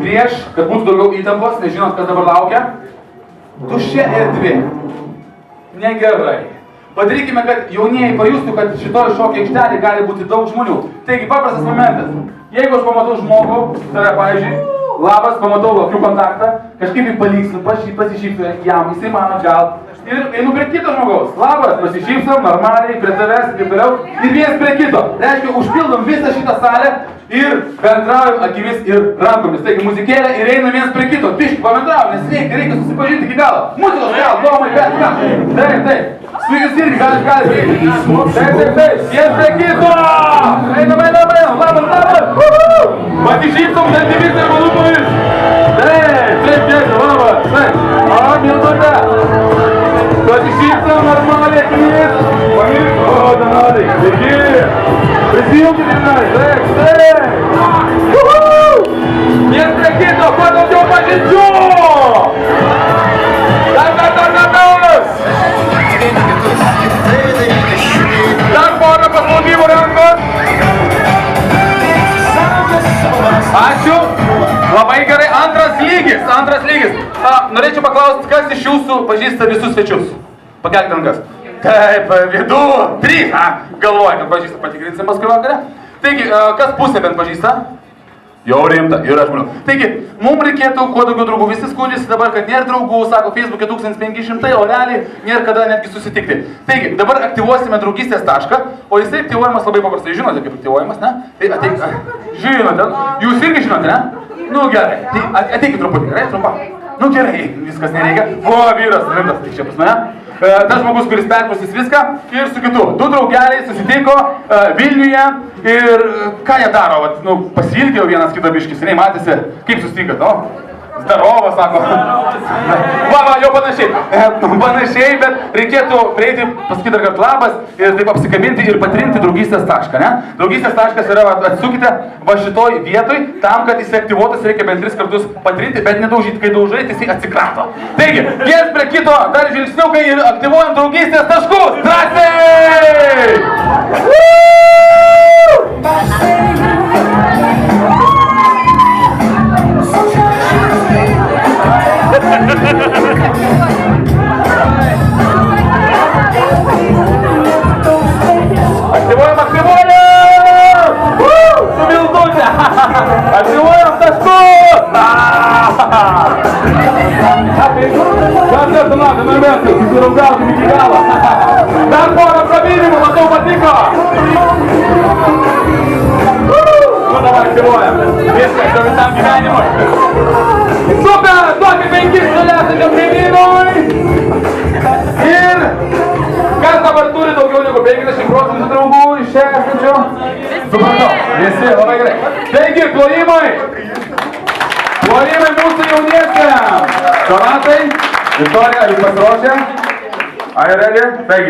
prieš, kad būtų daugiau įtampos, nežinot, kas dabar laukia. Tuščia erdvė. Negerai. Padarykime, kad jaunieji pajustų, kad šitoj šokio aikštelėje gali būti daug žmonių. Taigi, paprastas momentas. Jeigu aš pamatau žmogų, tave, pavyzdžiui, labas, pamatau akių kontaktą, kažkaip jį palyksiu, pasišypsiu jam, jisai man atgal. Ir einu prie kito žmogaus. Labas, pasišypsiu, normaliai, prie tavęs, kaip vėliau. Ir vienas prie kito. Reiškia, užpildom visą šitą salę ir bendraujam akimis ir rankomis. Taigi, muzikėlė ir einam vienas prie kito. Biškį pabendraujam, nes reikia susipažinti iki galo. Muzikos gal, domai, bet ką. Taip. Sveikas irgi, gali. Taip. Vienas prie kito. Einam. Labas. Pasišypsom, dantimis ir lūpomis. Taip, labas. Taip. Minutė. Pasišypsom, normaliai akimis. Pamiršk, Taigi. Prisijungkite tenai. Taip. Vienas prie kito, kuo daugiau pažinčių. Dar porą paslaugimų rankos. Ačiū. Labai gerai. Antras lygis. Norėčiau paklausti, kas iš jūsų pažįsta visus svečius? Pakelkite rankas. Taip, vidų. 3. Galvoju, kad pažįsta, patikrinsim paskui vakarę. Taigi, kas pusė bent pažįsta? Jau rimta, ir aš manau. Taigi, mums reikėtų kuo daugiau draugų. Visi skundžiasi dabar, kad nėra draugų, sako Facebook'e 1500, o realiai nėra kada netgi susitikti. Taigi, dabar aktyvuosime draugystės tašką, o jisai aktyvuojamas labai paprastai. Žinote, kaip aktyvuojamas, ne? Tai ateik, žinote, jūs irgi žinote, ne? Nu gerai, tai ateikit truputį, gerai, trumpam. Nu gerai, viskas nereikia. O, vyras, rimtas, tai čia pas mane. Tas žmogus, kuris perpasys viską ir su kitu. 2 draugeliai susitiko Vilniuje ir ką jie daro? Vat, pasilgėjo vienas kitą biškį, seniai matėsi, kaip susitinkat, Zdarovo, sako. Va, jau panašiai, bet reikėtų prieiti, pasakyti dar kartą labas ir taip apsikabinti ir patrinti draugystės tašką, ne? Draugystės taškas yra, atsukite va šitoj vietoj, tam, kad jis aktyvuotas, reikia bent 3 kartus patrinti, bet nedaužyti, kai daužai, tai jis atsikrato. Taigi, vienas prie kito, dar žvilgsniukai ir aktyvuojam draugystės taškus. Drąsiai! Aktyvuojam! Su Vildute! Aktyvuojam taškus! Dar momentų, susiraugaukim iki galo. Dar porą praminimų, matau, patiko! Nu, dabar aktyvuojam. Viskas, jau visam gyvenimui. Super! Duokit 5 šaliasančiam kaimynui! Ir kas dabar turi daugiau negu 50% draugų iš čia esančių? Supratau. Visi, labai gerai. Taigi, plojimai mūsų jauniesiems. Donatai, Viktorija, jūs pasiruošę? Are you ready? Taigi.